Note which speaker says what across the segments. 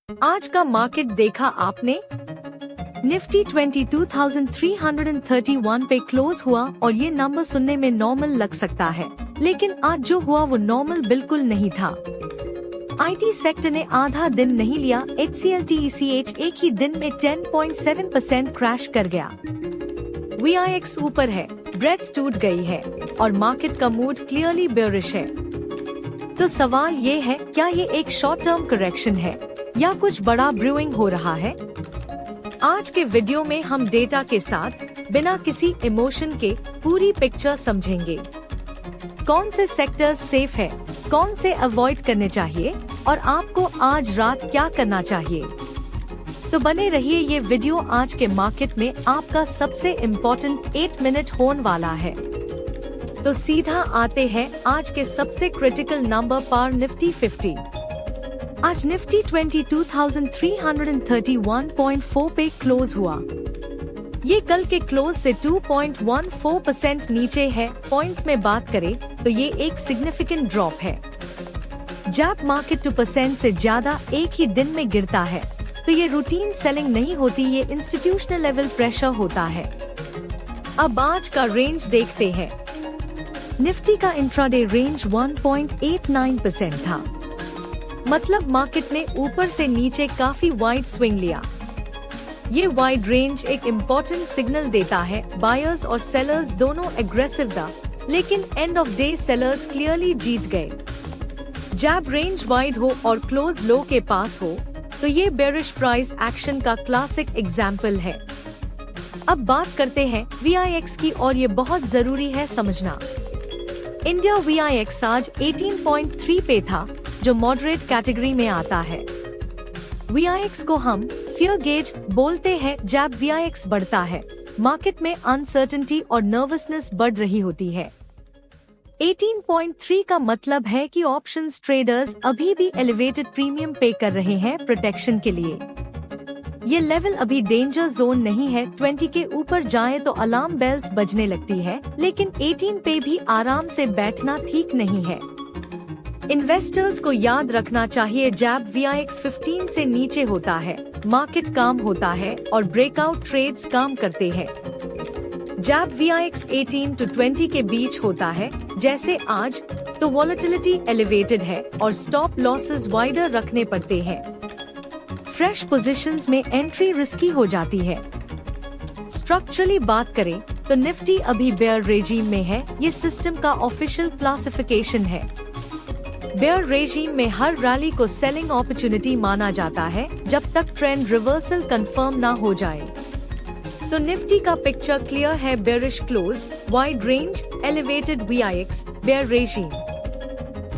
Speaker 1: आज का मार्केट देखा आपने? निफ्टी 22,331 पे क्लोज हुआ और ये नंबर सुनने में नॉर्मल लग सकता है, लेकिन आज जो हुआ वो नॉर्मल बिल्कुल नहीं था। आईटी सेक्टर ने आधा दिन नहीं लिया। HCL TECH एक ही दिन में 10.7% क्रैश कर गया। VIX ऊपर है, ब्रेथ टूट गई है और मार्केट का मूड क्लियरली बेयरिश है। तो सवाल ये है, क्या ये एक शॉर्ट टर्म करेक्शन है या कुछ बड़ा ब्रूइंग हो रहा है? आज के वीडियो में हम डेटा के साथ बिना किसी इमोशन के पूरी पिक्चर समझेंगे। कौन से सेक्टर्स सेफ है, कौन से अवॉइड करने चाहिए और आपको आज रात क्या करना चाहिए। तो बने रहिए, ये वीडियो आज के मार्केट में आपका सबसे इम्पोर्टेंट 8 मिनट होने वाला है। तो सीधा आते हैं आज के सबसे क्रिटिकल नंबर पर निफ्टी 50। आज निफ्टी 22,331.4 पे क्लोज हुआ। ये कल के क्लोज से 2.14% नीचे है। पॉइंट्स में बात करें तो ये एक सिग्निफिकेंट ड्रॉप है। जब मार्केट 2% से ज्यादा एक ही दिन में गिरता है तो ये रूटीन सेलिंग नहीं होती, ये इंस्टीट्यूशनल लेवल प्रेशर होता है। अब आज का रेंज देखते हैं। निफ्टी का इंट्राडे रेंज 1.89% था, मतलब मार्केट ने ऊपर से नीचे काफी वाइड स्विंग लिया। ये वाइड रेंज एक इम्पोर्टेंट सिग्नल देता है, बायर्स और सेलर्स दोनों एग्रेसिव था, लेकिन end of day sellers clearly जीत गए। जब रेंज वाइड हो और क्लोज लो के पास हो तो ये बेरिश प्राइस एक्शन का क्लासिक एग्जाम्पल है। अब बात करते हैं VIX की और ये बहुत जरूरी है समझना। इंडिया VIX आज 18.3 पे था, जो मॉडरेट कैटेगरी में आता है। VIX को हम फियर गेज बोलते हैं। जब VIX बढ़ता है, मार्केट में अनसर्टेनिटी और नर्वसनेस बढ़ रही होती है। 18.3 का मतलब है कि ऑप्शंस ट्रेडर्स अभी भी एलिवेटेड प्रीमियम पे कर रहे हैं प्रोटेक्शन के लिए। ये लेवल अभी डेंजर जोन नहीं है। 20 के ऊपर जाए तो अलार्म बेल्स बजने लगती है, लेकिन 18 पे भी आराम से बैठना ठीक नहीं है। इन्वेस्टर्स को याद रखना चाहिए, जब VIX 15 से नीचे होता है, मार्केट काम होता है और ब्रेकआउट ट्रेड्स काम करते हैं। जब VIX 18 to 20 के बीच होता है, जैसे आज, तो वॉलेटिलिटी एलिवेटेड है और स्टॉप लॉसेस वाइडर रखने पड़ते हैं। फ्रेश पोजीशंस में एंट्री रिस्की हो जाती है। स्ट्रक्चरली बात करें तो निफ्टी अभी बेयर रेजीम में है। ये सिस्टम का ऑफिशियल क्लासिफिकेशन है। बेयर रेजीम में हर रैली को सेलिंग अपॉर्चुनिटी माना जाता है जब तक ट्रेंड रिवर्सल कंफर्म ना हो जाए। तो निफ्टी का पिक्चर क्लियर है, bearish close, wide range, elevated VIX, bear regime.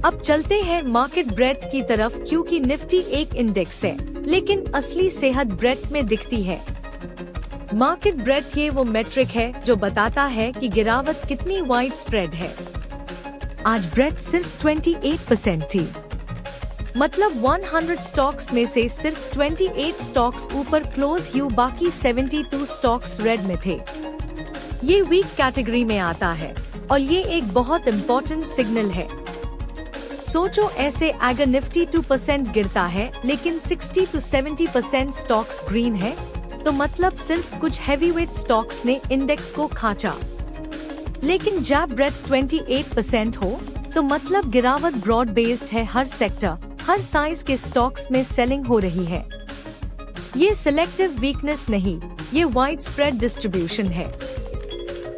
Speaker 1: अब चलते हैं मार्केट ब्रेथ की तरफ, क्योंकि निफ्टी एक इंडेक्स है, लेकिन असली सेहत ब्रेथ में दिखती है। मार्केट ब्रेथ ये वो मेट्रिक है जो बताता है कि गिरावट कितनी वाइड स्प्रेड है। आज ब्रेथ सिर्फ 28% थी, मतलब 100 स्टॉक्स में से सिर्फ 28 स्टॉक्स ऊपर क्लोज हुए, बाकी 72 स्टॉक्स रेड में थे। ये वीक कैटेगरी में आता है और ये एक बहुत इम्पोर्टेंट सिग्नल है। सोचो ऐसे अगर निफ्टी 2% गिरता है लेकिन 60 to 70% स्टॉक्स ग्रीन है, तो मतलब सिर्फ कुछ हैवीवेट स्टॉक्स ने इंडेक्स को खाचा। लेकिन जब ब्रेथ 28% हो तो मतलब गिरावट ब्रॉड बेस्ड है। हर सेक्टर, हर साइज के स्टॉक्स में सेलिंग हो रही है। ये सिलेक्टिव वीकनेस नहीं, ये वाइड स्प्रेड डिस्ट्रीब्यूशन है।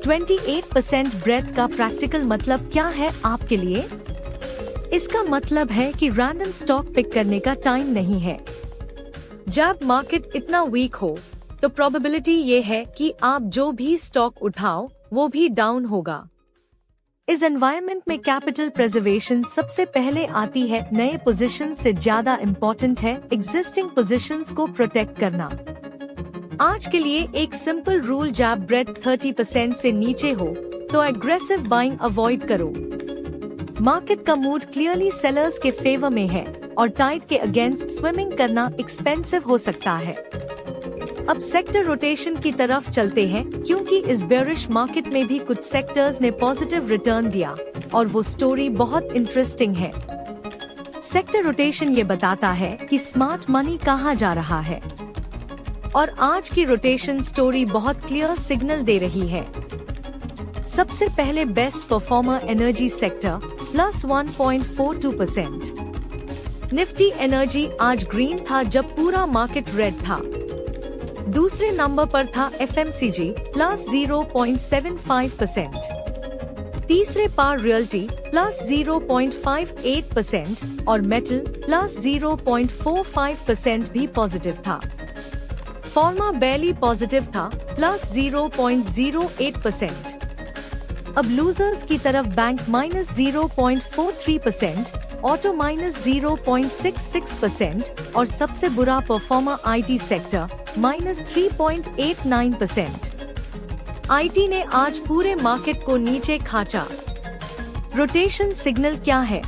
Speaker 1: 28% ब्रेथ का प्रैक्टिकल मतलब क्या है आपके लिए? इसका मतलब है कि रैंडम स्टॉक पिक करने का टाइम नहीं है। जब मार्केट इतना वीक हो तो प्रोबेबिलिटी ये है कि आप जो भी स्टॉक उठाओ वो भी डाउन होगा। इस एनवायरनमेंट में कैपिटल प्रिजर्वेशन सबसे पहले आती है। नए पोजीशन से ज्यादा इम्पोर्टेंट है एग्जिस्टिंग पोजीशंस को प्रोटेक्ट करना। आज के लिए एक सिंपल रूल, जब ब्रेथ 30% से नीचे हो तो एग्रेसिव बाइंग अवॉइड करो। मार्केट का मूड क्लियरली सेलर्स के फेवर में है और टाइड के अगेंस्ट स्विमिंग करना एक्सपेंसिव हो सकता है। अब सेक्टर रोटेशन की तरफ चलते हैं, क्योंकि इस बेरिश मार्केट में भी कुछ सेक्टर्स ने पॉजिटिव रिटर्न दिया और वो स्टोरी बहुत इंटरेस्टिंग है। सेक्टर रोटेशन ये बताता है कि स्मार्ट मनी कहाँ जा रहा है, और आज की रोटेशन स्टोरी बहुत क्लियर सिग्नल दे रही है। सबसे पहले best performer energy sector plus 1.42%। Nifty energy आज ग्रीन था जब पूरा मार्केट रेड था। दूसरे नंबर पर था एफएमसीजी प्लस 0.75%। तीसरे पर रियल्टी प्लस 0.58% और मेटल प्लस 0.45% भी पॉजिटिव था। फार्मा बैली पॉजिटिव था प्लस 0.08%। अब लूजर्स की तरफ बैंक माइनस 0.43%, ऑटो माइनस 0.66% और सबसे बुरा performer IT sector minus 3.89%। IT ने आज पूरे मार्केट को नीचे खाचा। रोटेशन सिग्नल क्या है?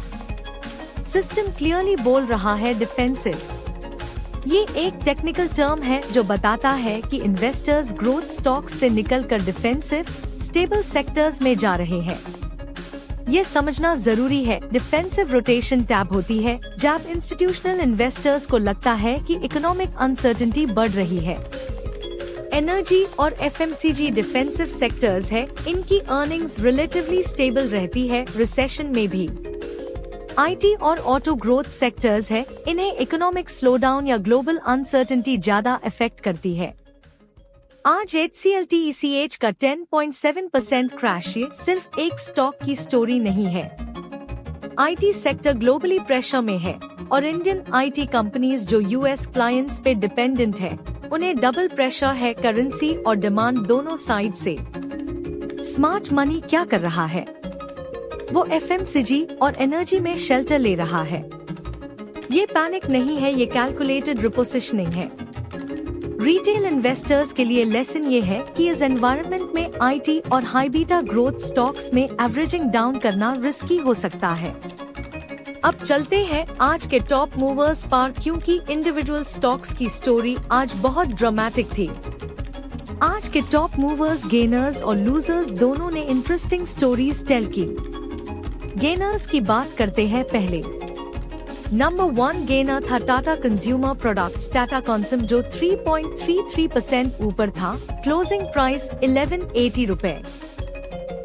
Speaker 1: सिस्टम क्लियरली बोल रहा है डिफेंसिव। ये एक टेक्निकल टर्म है जो बताता है कि इन्वेस्टर्स ग्रोथ स्टॉक्स से निकलकर डिफेंसिव स्टेबल सेक्टर्स में जा रहे हैं। ये समझना जरूरी है, डिफेंसिव रोटेशन टैब होती है जब इंस्टीट्यूशनल इन्वेस्टर्स को लगता है कि इकोनॉमिक अनसर्टेनिटी बढ़ रही है। एनर्जी और एफएमसीजी डिफेंसिव सेक्टर्स है, इनकी अर्निंग्स रिलेटिवली स्टेबल रहती है रिसेशन में भी। आईटी और ऑटो ग्रोथ सेक्टर्स है, इन्हें इकोनॉमिक स्लोडाउन या ग्लोबल अनसर्टेनिटी ज्यादा अफेक्ट करती है। आज HCLTECH का 10.7% क्रैश ये सिर्फ एक स्टॉक की स्टोरी नहीं है। आईटी सेक्टर ग्लोबली प्रेशर में है और इंडियन आईटी कंपनीज जो यूएस क्लाइंट्स पे डिपेंडेंट है, उन्हें डबल प्रेशर है करेंसी और डिमांड दोनों साइड से। स्मार्ट मनी क्या कर रहा है? वो एफएमसीजी और एनर्जी में शेल्टर ले रहा है। ये पैनिक नहीं है, ये कैलकुलेटेड रिपोजिशनिंग है। रिटेल इन्वेस्टर्स के लिए लेसन ये है कि इस एनवायरनमेंट में आईटी और हाई बीटा ग्रोथ स्टॉक्स में एवरेजिंग डाउन करना रिस्की हो सकता है। अब चलते हैं आज के टॉप मूवर्स पर, क्योंकि इंडिविजुअल स्टॉक्स की स्टोरी आज बहुत ड्रामेटिक थी। आज के टॉप मूवर्स गेनर्स और लूजर्स दोनों ने इंटरेस्टिंग स्टोरीज टेल की। गेनर्स की बात करते हैं पहले। नंबर 1 गेनर था Tata consumer products Tata consume, जो 3.33% ऊपर था। क्लोजिंग प्राइस 1180 रुपए।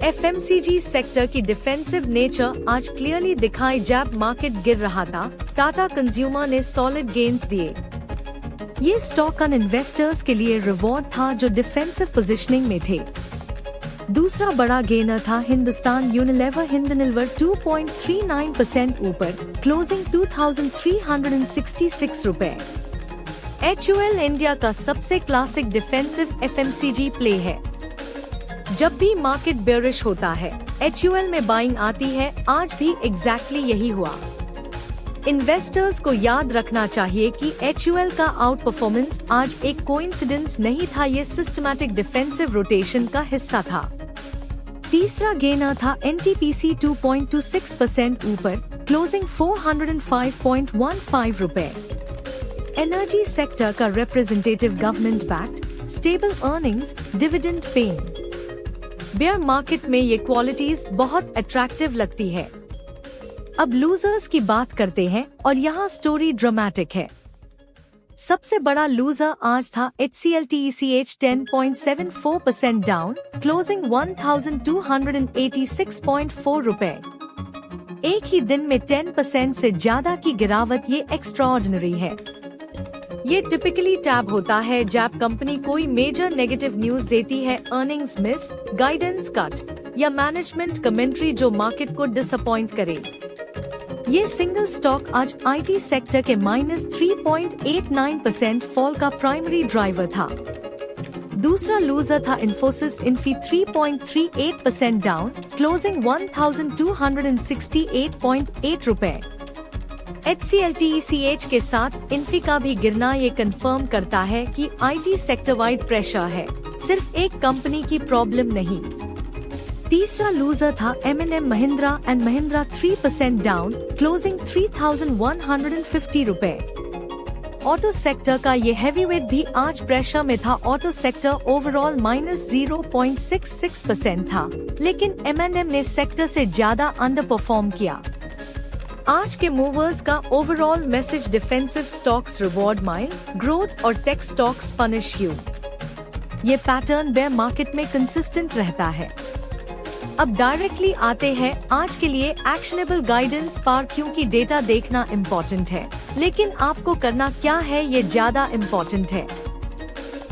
Speaker 1: एफएमसीजी सेक्टर की डिफेंसिव नेचर आज क्लियरली दिखाई जब मार्केट गिर रहा था। टाटा कंज्यूमर ने सॉलिड गेन्स दिए। ये स्टॉक अन इन्वेस्टर्स के लिए रिवॉर्ड था जो डिफेंसिव पोजीशनिंग में थे। दूसरा बड़ा गेनर था हिंदुस्तान यूनिलीवर हिंदुनिलवर 2.39% ऊपर। क्लोजिंग 2366 रुपए। HUL इंडिया का सबसे क्लासिक डिफेंसिव एफएमसीजी प्ले है। जब भी मार्केट बेरिश होता है, HUL में बाइंग आती है। आज भी एग्जैक्टली यही हुआ। इन्वेस्टर्स को याद रखना चाहिए कि HUL का आउट परफॉर्मेंस आज एक कोइंसिडेंस नहीं था, ये सिस्टमैटिक डिफेंसिव रोटेशन का हिस्सा था। तीसरा गेनर था NTPC 2.26% ऊपर। क्लोजिंग 405.15 रुपए। एनर्जी सेक्टर का representative government backed stable earnings, dividend paying. Bear market में ये क्वालिटीज बहुत अट्रैक्टिव लगती है। अब लूजर्स की बात करते हैं और यहाँ स्टोरी ड्रामेटिक है। सबसे बड़ा लूजर आज था HCLTECH 10.74% डाउन। क्लोजिंग 1286.4 रुपए। एक ही दिन में 10% से ज्यादा की गिरावट, ये एक्स्ट्राऑर्डिनरी है। ये टिपिकली टैब होता है जब कंपनी कोई मेजर नेगेटिव न्यूज देती है, अर्निंग्स मिस, गाइडेंस कट या मैनेजमेंट कमेंट्री जो मार्केट को डिसअपॉइंट करे। ये सिंगल स्टॉक आज आईटी सेक्टर के माइनस 3.89% फॉल का प्राइमरी ड्राइवर था। दूसरा लूजर था इन्फोसिस इन्फी 3.38% डाउन। क्लोजिंग 1268.8 रुपए। HCLTECH के साथ इन्फी का भी गिरना ये कंफर्म करता है कि आईटी सेक्टर वाइड प्रेशर है, सिर्फ एक कंपनी की प्रॉब्लम नहीं। तीसरा लूजर था M&M Mahindra and Mahindra 3% down. Closing 3150 रुपए। ऑटो सेक्टर का ये हैवीवेट भी आज प्रेशर में था। ऑटो सेक्टर ओवरऑल माइनस 0.66% था, लेकिन M&M ने सेक्टर से ज्यादा अंडर परफॉर्म किया। आज के मूवर्स का overall message defensive stocks reward mile growth और टेक स्टॉक्स पनिश यू। ये पैटर्न बेयर मार्केट में कंसिस्टेंट रहता है। अब डायरेक्टली आते हैं आज के लिए एक्शनेबल गाइडेंस पर, क्योंकि डेटा देखना इम्पोर्टेंट है लेकिन आपको करना क्या है ये ज्यादा इम्पोर्टेंट है।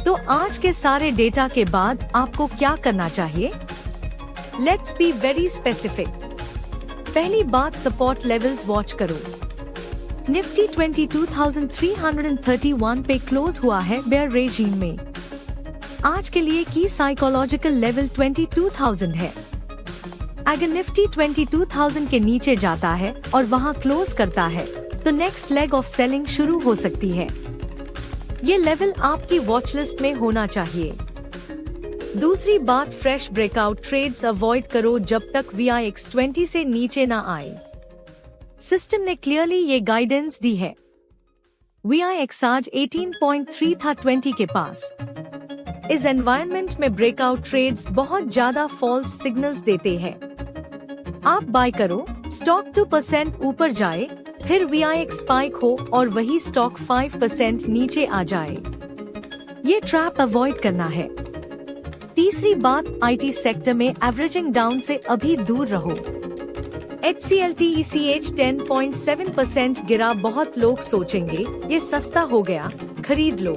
Speaker 1: तो आज के सारे डेटा के बाद आपको क्या करना चाहिए? Let's be very specific. पहली बात, सपोर्ट लेवल्स वॉच करो। निफ्टी 22,331 पे क्लोज हुआ है बेयर रेजिम में। आज के लिए की साइकोलॉजिकल लेवल 22,000 है। अगर निफ्टी 22,000 के नीचे जाता है और वहां क्लोज करता है तो नेक्स्ट लेग ऑफ सेलिंग शुरू हो सकती है। ये लेवल आपकी वॉच लिस्ट में होना चाहिए। दूसरी बात, फ्रेश ब्रेकआउट ट्रेड्स अवॉइड करो जब तक VIX 20 से नीचे ना आए। सिस्टम ने क्लियरली ये गाइडेंस दी है। VIX आज 18.3 था 20 के पास। इस एनवायरनमेंट में ब्रेकआउट ट्रेड्स बहुत ज्यादा फॉल्स सिग्नल्स देते हैं। आप बाय करो, स्टॉक 2% ऊपर जाए, फिर VIX स्पाइक हो और वही स्टॉक 5% नीचे आ जाए। ये ट्रैप अवॉइड करना है। तीसरी बात, IT सेक्टर में एवरेजिंग डाउन से अभी दूर रहो। HCLTECH 10.7% गिरा। बहुत लोग सोचेंगे ये सस्ता हो गया, खरीद लो,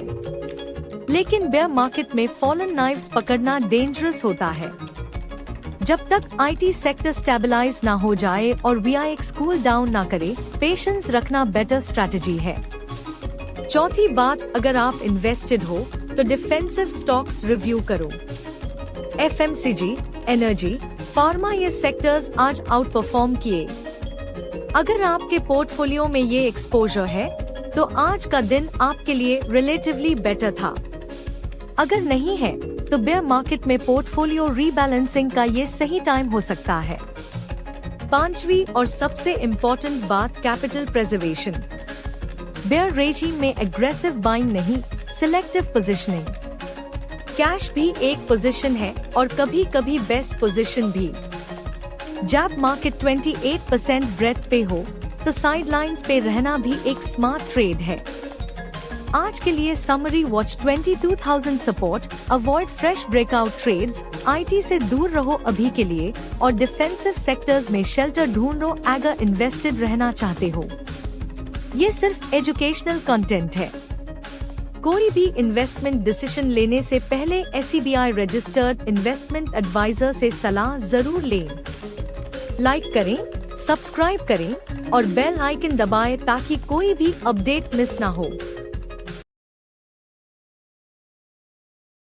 Speaker 1: लेकिन बेयर मार्केट में फॉलन नाइव्स पकड़ना डेंजरस होता है। जब तक IT सेक्टर स्टेबलाइज ना हो जाए और VIX कूल डाउन ना करे, पेशेंस रखना बेटर स्ट्रैटेजी है। चौथी बात, अगर आप इन्वेस्टेड हो तो डिफेंसिव स्टॉक्स रिव्यू करो। FMCG, एनर्जी, फार्मा ये सेक्टर्स आज आउट परफॉर्म किए। अगर आपके पोर्टफोलियो में ये एक्सपोजर है तो आज का दिन आपके लिए रिलेटिवली बेटर था। अगर नहीं है तो बेयर मार्केट में पोर्टफोलियो रीबैलेंसिंग का ये सही टाइम हो सकता है। पांचवी और सबसे इम्पोर्टेंट बात, कैपिटल प्रिजर्वेशन। बेयर रेजिम में एग्रेसिव बाइंग नहीं, सिलेक्टिव पोजीशनिंग। कैश भी एक पोजीशन है और कभी कभी बेस्ट पोजीशन भी। जब मार्केट 28% ब्रेथ पे हो तो साइडलाइंस पे रहना भी एक स्मार्ट ट्रेड है। आज के लिए summary, watch 22,000 support, avoid fresh breakout trades, IT से दूर रहो अभी के लिए और डिफेंसिव सेक्टर्स में शेल्टर ढूंढो अगर इन्वेस्टेड रहना चाहते हो। ये सिर्फ एजुकेशनल कंटेंट है। कोई भी इन्वेस्टमेंट डिसीजन लेने से पहले SEBI रजिस्टर्ड इन्वेस्टमेंट एडवाइजर से सलाह जरूर लें। लाइक करें, सब्सक्राइब करें और बेल आइकन दबाएं ताकि कोई भी अपडेट मिस ना हो।